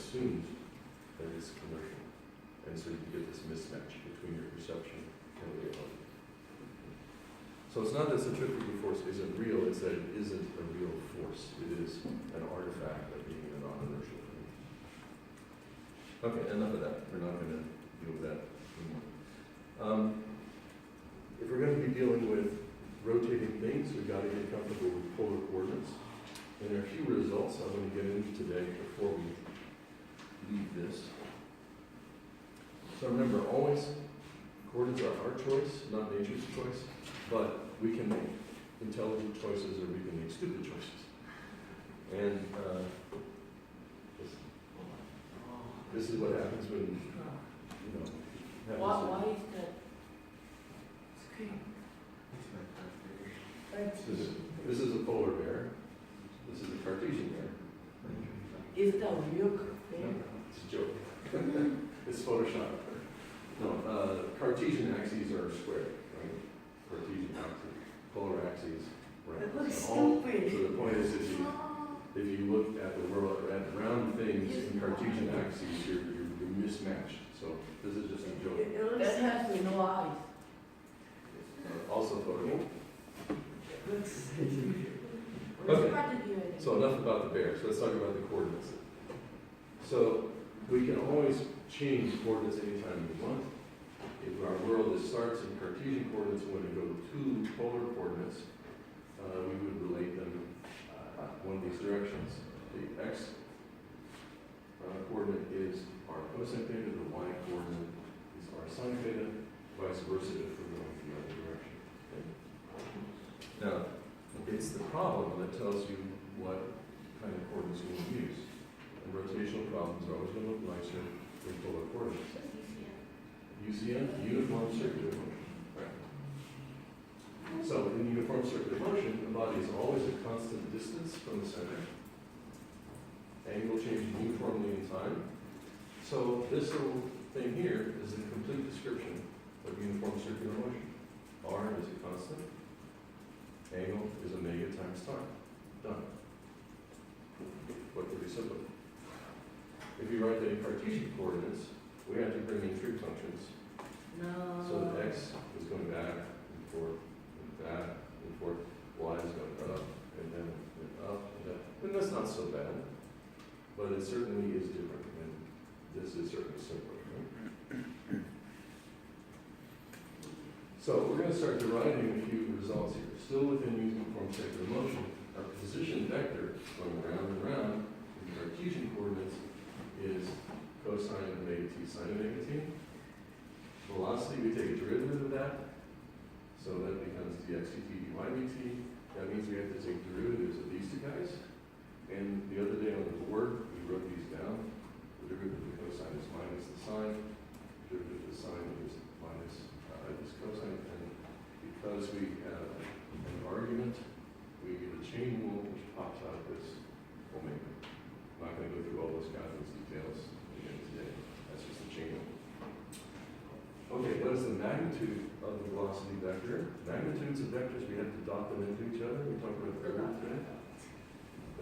assumed that it's commercial. And so you get this mismatch between your perception and reality. So it's not that centrifugal force isn't real, it's that it isn't a real force. It is an artifact of being a non-inertial thing. Okay, enough of that. We're not going to deal with that anymore. If we're going to be dealing with rotating things, we've got to get comfortable with polar coordinates. And there are a few results I'm going to get into today before we leave this. So remember, always coordinates are our choice, not nature's choice, but we can make intelligent choices or we can make stupid choices. And this is what happens when, Why is that screen? This is a polar bear. This is a Cartesian bear. Is that real bear? It's a joke. It's Photoshop. No, Cartesian axes are square, right? Cartesian axes, polar axes, right? That looks So stupid. so the point is, if you look at the world, at round things in Cartesian axes, you're mismatched. So this is just a joke. That has no eyes. Also photable. It's Okay. hard to hear it. So enough about the bears. Let's talk about the coordinates. So we can always change coordinates anytime we want. If our world starts in Cartesian coordinates, when we go to two polar coordinates, we would relate them one of these directions. The x coordinate is our cosine theta, the y coordinate is our sine theta, vice versa if we're going the other direction. Okay? Now, it's the problem that tells you what kind of coordinates you will use. And rotational problems are always going to look nicer than polar coordinates. UCM, uniform circular motion. Right. So in uniform circular motion, the body is always a constant distance from the center. Angle changes uniformly in time. So this little thing here is a complete description of uniform circular motion. R is a constant. Angle is omega times time. Done. What could be simpler? If you write that in Cartesian coordinates, we have to bring in trig functions. No. So that x is going back and forth, and back and forth. Y is going up, and then up, and down. And that's not so bad, but it certainly is different, and this is certainly simpler. Right? So we're going to start deriving a few results here. Still within uniform circular motion, our position vector going round and round in Cartesian coordinates is cosine of omega t sine omega t. Velocity, we take a derivative of that, so that becomes dx dt dy dt. That means we have to take derivatives of these two guys. And the other day on the board, we wrote these down. The derivative of the cosine is minus the sine. The derivative of the sine is minus this cosine. And because we have an argument, we get a chain rule which pops out this omega. I'm not going to go through all those calculus details again today. That's just a chain rule. Okay, what is the magnitude of the velocity vector? Magnitudes of vectors, we have to dot them into each other. We talked about that today.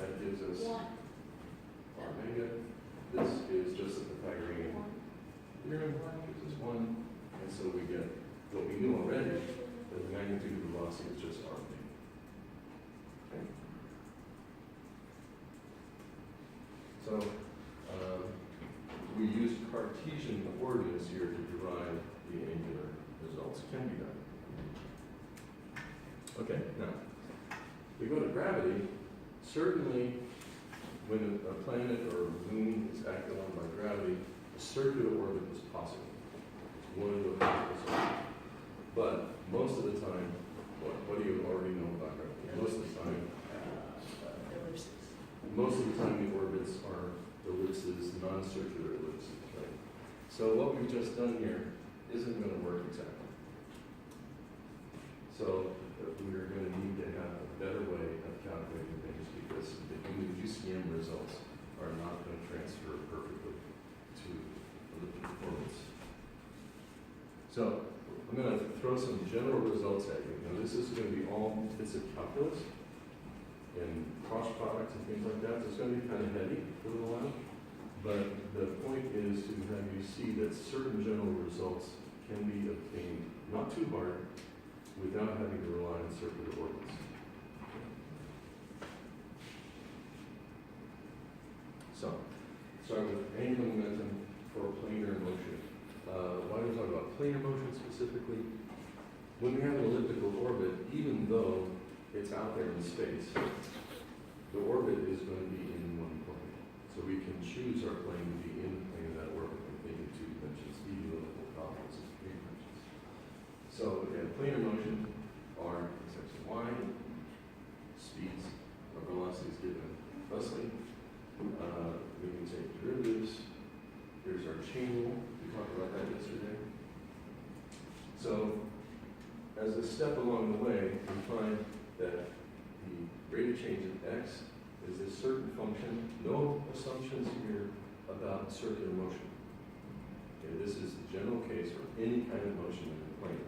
That gives us r omega. This is just a Pythagorean theorem, gives us 1. And so we get what we knew already, that the magnitude of the velocity is just r omega. Okay? So we use Cartesian coordinates here to derive the angular results. Can be done. Okay, now we go to gravity. Certainly, when a planet or a moon is acted on by gravity, a circular orbit is possible. It's one of the possible. But most of the time, what do you already know about gravity? Most of the time, the orbits are ellipses, non-circular ellipses, right? So what we've just done here isn't going to work exactly. So we're going to need to have a better way of calculating things because the UCM results are not going to transfer perfectly to elliptic orbits. So I'm going to throw some general results at you. Now this is going to be all bits of calculus and cross products and things like that. So it's going to be kind of heavy for a little while, but have you see that certain general results can be obtained, not too hard, without having to rely on circular orbits. So, start with angular momentum for planar motion. Why do we talk about planar motion specifically? When we have an elliptical orbit, even though it's out there in space, the orbit is going to be in one plane. So we can choose our plane to be in the plane of that orbit and think in 2 dimensions, even though the whole problem is in 3 dimensions. So again, planar motion are x and y, speeds or velocities given thusly. We can take derivatives. Here's our chain rule. We talked about that yesterday. So as a step along the way, we find that the rate of change of x is a certain function. No assumptions here about circular motion. Okay, this is the general case for any kind of motion in the plane.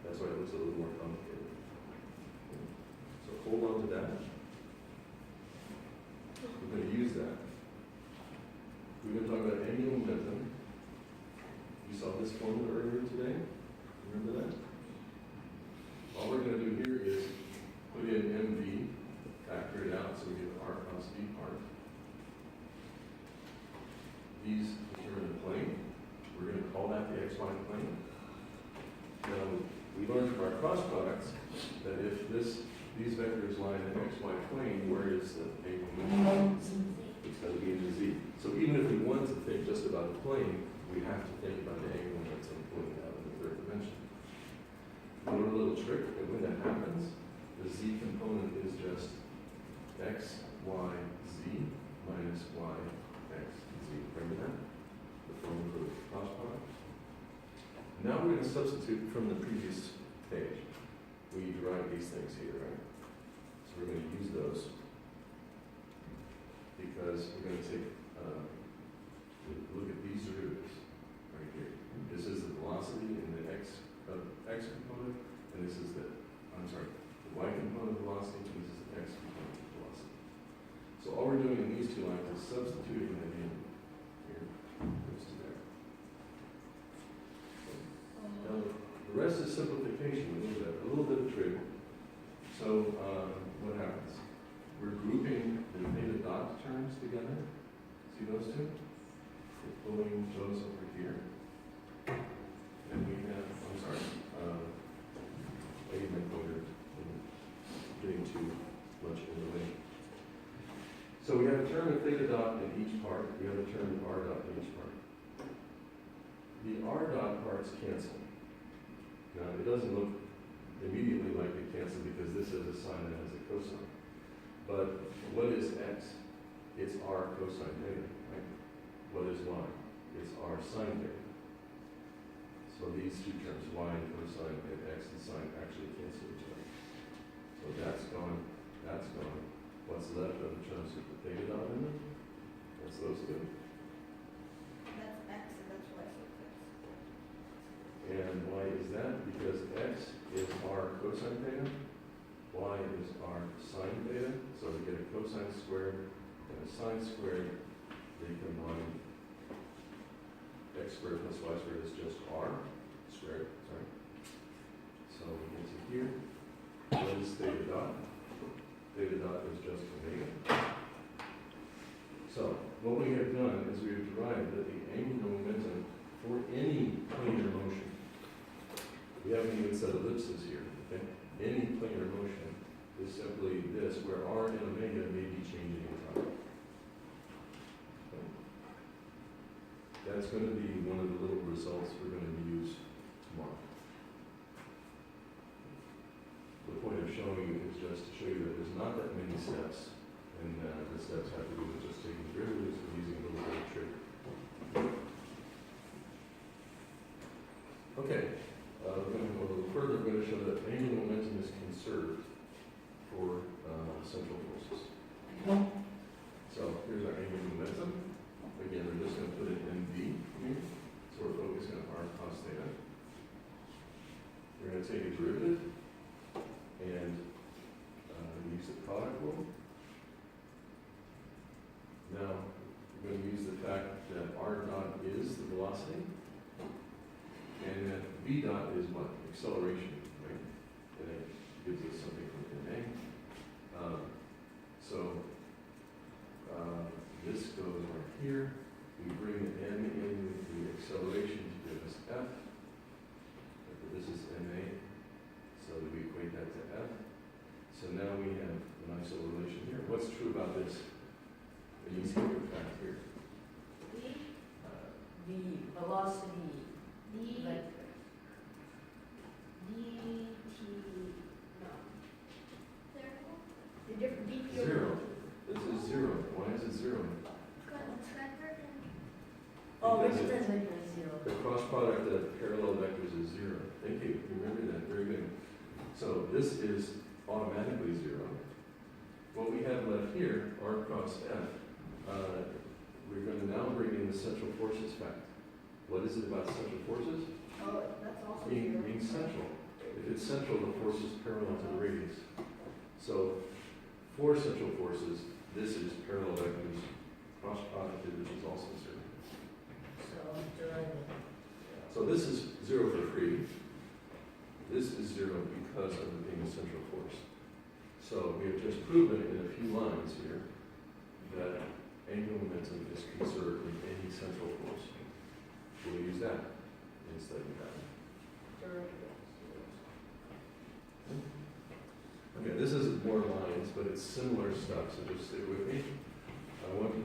That's why it looks a little more complicated. Okay. So hold on to that. We're going to use that. We're going to talk about angular momentum. You saw this formula earlier today. Remember that? All we're going to do here is put in mv, factor it out so we get r cos v part. These determine the plane. We're going to call that the xy plane. Now, we learned from our cross products that if these vectors lie in the xy plane, where is the angular momentum? It's going to be in the z. So even if we want to think just about the plane, we have to think about the angular momentum pointing out in the 3rd dimension. One little trick, and when that happens, the z component is just x, y, z minus y, x, z. Remember that? The formula for the cross product. Now we're going to substitute from the previous page. We derived these things here, right? So we're going to use those because we're going to take, look at these derivatives right here. This is the velocity in the x component, and this is the y component velocity, and this is the x component velocity. So all we're doing in these 2 lines is substituting them in here, goes to there. Now the rest is simplification, a little bit of trick. So what happens? We're grouping the theta dot terms together. See those 2? We're pulling those over here. And we have, I need my pointer, getting too much in the way. So we have a term of theta dot in each part. We have a term of r dot in each part. The r dot parts cancel. Now it doesn't look immediately like they cancel because this is a sine and has a cosine. But what is x? It's r cosine theta, right? What is y? It's r sine theta. So these 2 terms, y and cosine and x and sine, actually cancel each other. So that's gone, that's gone. What's left of the terms with the theta dot in them? What's those 2? That's x and that's y. And why is that? Because x is r cosine theta, y is r sine theta. So we get a cosine squared and a sine squared. They combine. X squared plus y squared is just r squared, sorry. So we get to here. What is theta dot? Theta dot is just omega. So what we have done is we have derived that the angular momentum for any planar motion, we haven't even said ellipses here, okay? Any planar motion is simply this, where r and omega may be changing in time. Okay? That's going to be one of the little results we're going to use tomorrow. The point of showing you is just to show you that there's not that many steps, and the steps have to do with just taking derivatives and using a little bit of trick. Okay, we're going to go a little further. We're going to show that angular momentum is conserved for central forces. So here's our angular momentum. Again, we're just going to put in mv here. So we're focusing on r cos theta. We're going to take a derivative and use the product rule. Now, we're going to use the fact that r r dot is the velocity, and that v dot is what? Acceleration, right? And it gives us something from ma. This goes right here. We bring m in with the acceleration to give us f. This is ma, so we equate that to f. So now we have a nice little relation here. What's true about this? The easy fact here. the velocity D, vector. DT, no. The different DT. Zero. This is zero. Why is it zero? Oh, Because which does make it zero. the cross product of parallel vectors is zero. Thank you. Remember that. Very good. So this is automatically zero. What we have left here, r cross f, we're going to now bring in the central forces fact. What is it about central forces? Oh, that's also Being zero. central. If it's central, the force is parallel to the radius. So for central forces, this is parallel vectors cross producted, which is also zero. So deriving. So this is zero for free. This is zero because of it being a central force. So we have just proven in a few lines here that angular momentum is conserved in any central force. We'll use that instead of that. Okay, this is more lines, but it's similar stuff, so just stay with me. I want